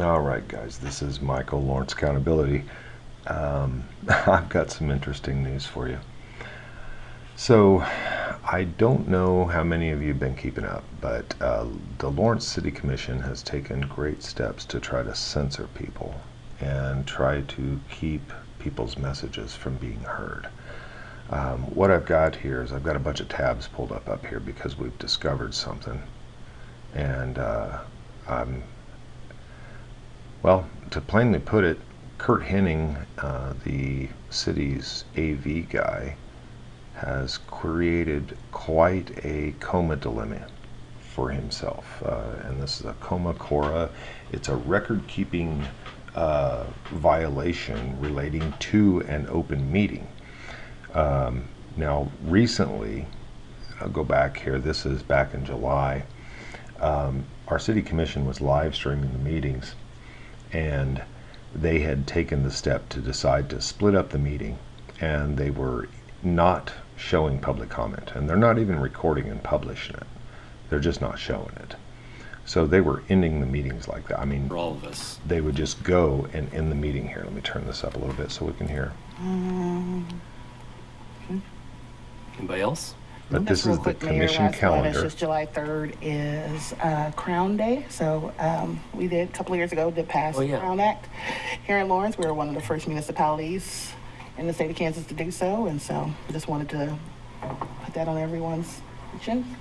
All right, guys, this is Michael, Lawrence Accountability. I've got some interesting news for you. So, I don't know how many of you have been keeping up, but the Lawrence City Commission has taken great steps to try to censor people and try to keep people's messages from being heard. What I've got here is I've got a bunch of tabs pulled up here because we've discovered something. And well, to plainly put it, Kurt Henning, the city's AV guy, has created quite a coma dilemma for himself. And this is a coma cora. It's a record-keeping violation relating to an open meeting. Now, recently, I'll go back here, this is back in July, our city commission was live streaming the meetings, and they had taken the step to decide to split up the meeting, and they were not showing public comment, and they're not even recording and publishing it. They're just not showing it. So they were ending the meetings like that. I mean, for all of us, they would just go and end the meeting here. Let me turn this up a little bit so we can hear. Anybody else? But this is the commission calendar. Just July 3rd is Crown Day. So we did, a couple of years ago, did pass the Crown Act here in Lawrence. We were one of the first municipalities in the state of Kansas to do so. And so I just wanted to put that on everyone's attention.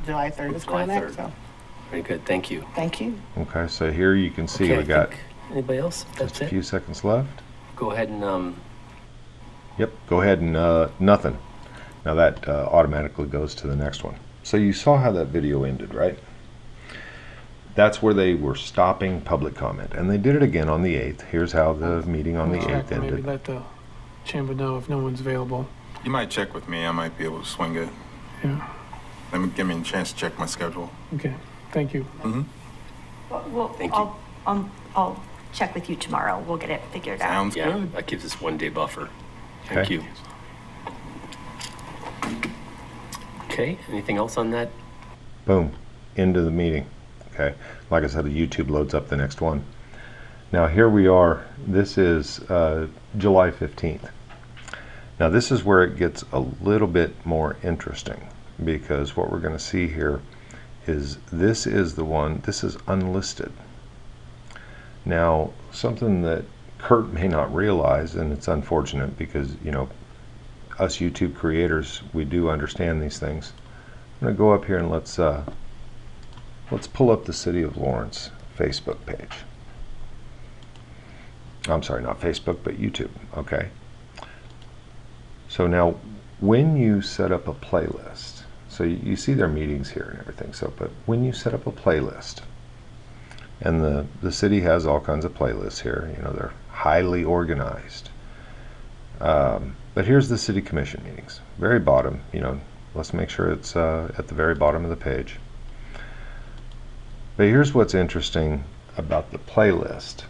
July 3rd is Crown Act. So. Very good. Thank you. Thank you. Okay, so here you can see we got anybody else? That's just a few seconds left. Go ahead and Yep, go ahead and nothing. Now that automatically goes to the next one. So you saw how that video ended, right? That's where they were stopping public comment, and they did it again on the 8th. Here's how the meeting on the 8th ended. Maybe let the chamber know if no one's available. You might check with me. I might be able to swing it. Yeah. Give me a chance to check my schedule. Okay. Thank you. Mm-hmm. Well, Thank you. I'll check with you tomorrow. We'll get it figured out. Sounds yeah, good. that gives us 1 day buffer. Thank you. Okay, anything else on that? Boom, end of the meeting. Okay, like I said, the YouTube loads up the next one. Now here we are. This is July 15th. Now this is where it gets a little bit more interesting, because what we're going to see here is this is the one, this is unlisted. Now something that Kurt may not realize, and it's unfortunate because, you know, us YouTube creators, we do understand these things. I'm going to go up here and let's pull up the City of Lawrence Facebook page. I'm sorry, not Facebook, but YouTube. Okay. So now, when you set up a playlist, so you see their meetings here and everything. So, but when you set up a playlist, and the city has all kinds of playlists here. You know, they're highly organized. But here's the city commission meetings, very bottom. You know, let's make sure it's at the very bottom of the page. But here's what's interesting about the playlist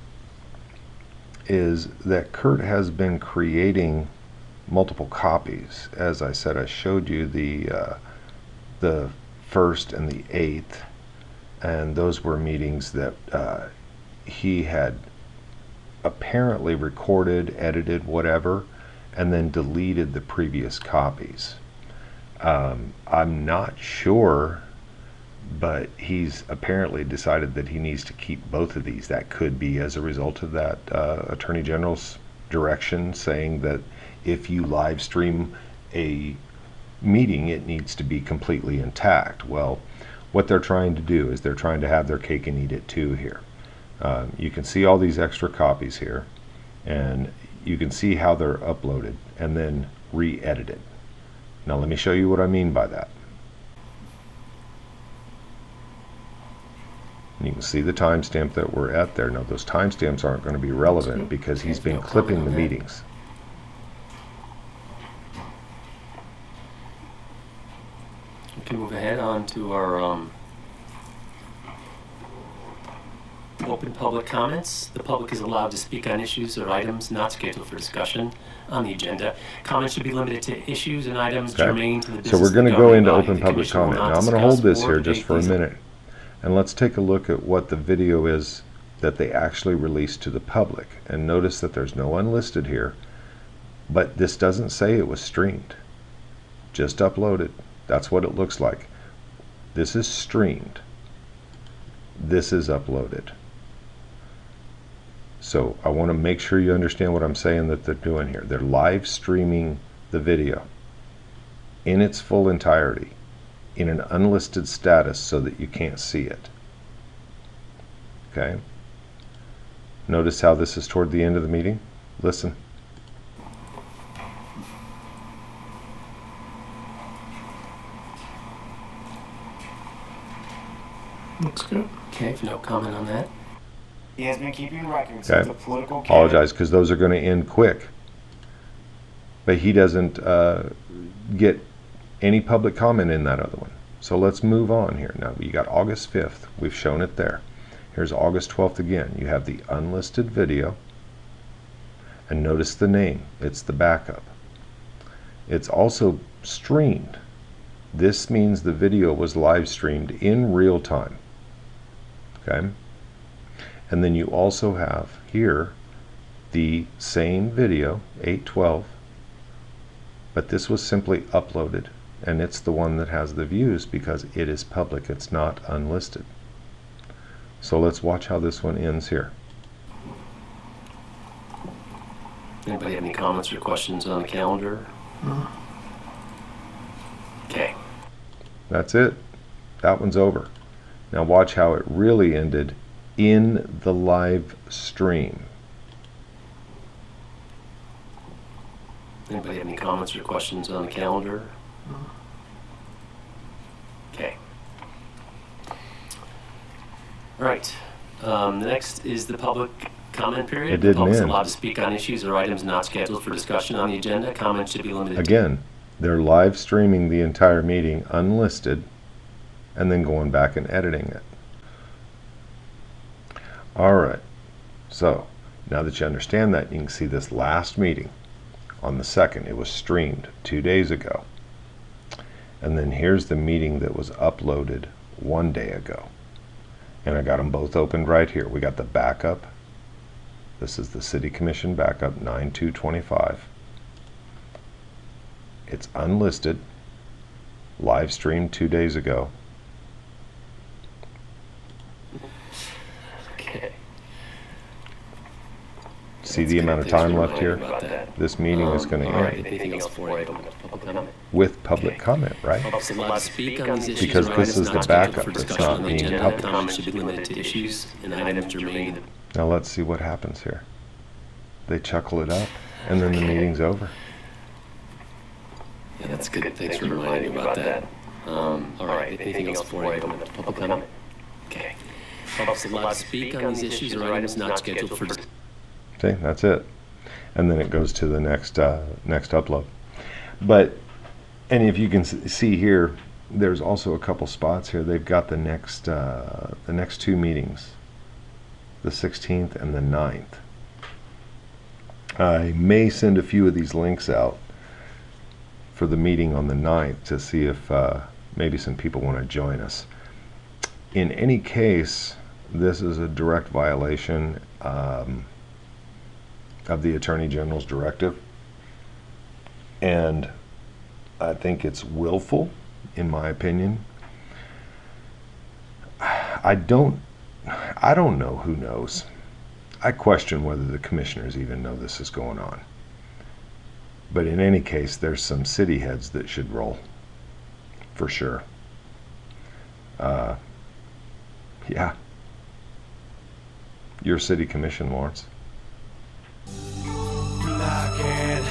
is that Kurt has been creating multiple copies. As I said, I showed you the 1st and the 8th, and those were meetings that he had apparently recorded, edited, whatever, and then deleted the previous copies. I'm not sure, but he's apparently decided that he needs to keep both of these. That could be as a result of that Attorney General's direction saying that if you live stream a meeting, it needs to be completely intact. Well, what they're trying to do is they're trying to have their cake and eat it too here. You can see all these extra copies here, and you can see how they're uploaded and then re-edited. Now let me show you what I mean by that. And you can see the timestamp that we're at there. Now those timestamps aren't going to be relevant because he's been clipping the meetings. We can move ahead on to our open public comments. The public is allowed to speak on issues or items not scheduled for discussion on the agenda. Comments should be limited to issues and items germane to the business. So we're going to go into open public comment. Now I'm going to hold this here just for a debate minute, and let's take a look at what the video is that they actually released to the public. And notice that there's no unlisted here, but this doesn't say it was streamed, just uploaded. That's what it looks like. This is streamed, this is uploaded. So I want to make sure you understand what I'm saying that they're doing here. They're live streaming the video in its full entirety in an unlisted status so that you can't see it. Okay? Notice how this is toward the end of the meeting? Listen. Looks good. Okay, if no comment on that. He has been keeping records Okay. of the political Apologize, because those are going to end quick. But he doesn't get any public comment in that other one. So let's move on here. Now, you got August 5th. We've shown it there. Here's August 12th again. You have the unlisted video. And notice the name. It's the backup. It's also streamed. This means the video was live streamed in real time. Okay? And then you also have here the same video, 812, but this was simply uploaded, and it's the one that has the views because it is public, it's not unlisted. So let's watch how this one ends here. Anybody have any comments or questions on the calendar? Okay. That's it. That one's over. Now watch how it really ended in the live stream. Anybody have any comments or questions on the calendar? Okay. All right. The next is the public comment period. It didn't The public's end. allowed to speak on issues or items not scheduled for discussion on the agenda. Comments should be limited Again, they're live streaming the entire meeting unlisted and then going back and editing it. All right, so now that you understand that, you can see this last meeting on the 2nd. It was streamed 2 days ago. And then here's the meeting that was uploaded 1 day ago. And I got them both opened right here. We got the backup. This is the City Commission backup, 9/2/25. It's unlisted, live streamed 2 days ago. Okay. See the amount of time left here? This meeting is going to All right. end Anything else before I open up to public comment? with public Okay. comment, right? Public's allowed to speak on these issues Because or this items is the not scheduled backup, for it's discussion not on the being agenda. published. Comments should be limited to issues and items germane. Now let's see what happens here. They chuckle it up, and then the meeting's over. Yeah, that's good. Thanks for reminding me about that. All right. Anything else before I open up to public comment? Okay. Public's allowed to speak on these issues or items not scheduled for discussion. See, that's it. And then it goes to the next upload. But, and if you can see here, there's also a couple spots here. They've got the next 2 meetings, the 16th and the 9th. I may send a few of these links out for the meeting on the 9th to see if maybe some people want to join us. In any case, this is a direct violation of the Attorney General's directive, and I think it's willful, in my opinion. I don't know who knows. I question whether the commissioners even know this is going on. But in any case, there's some city heads that should roll, for sure. Yeah. Your city commission, Lawrence. I can't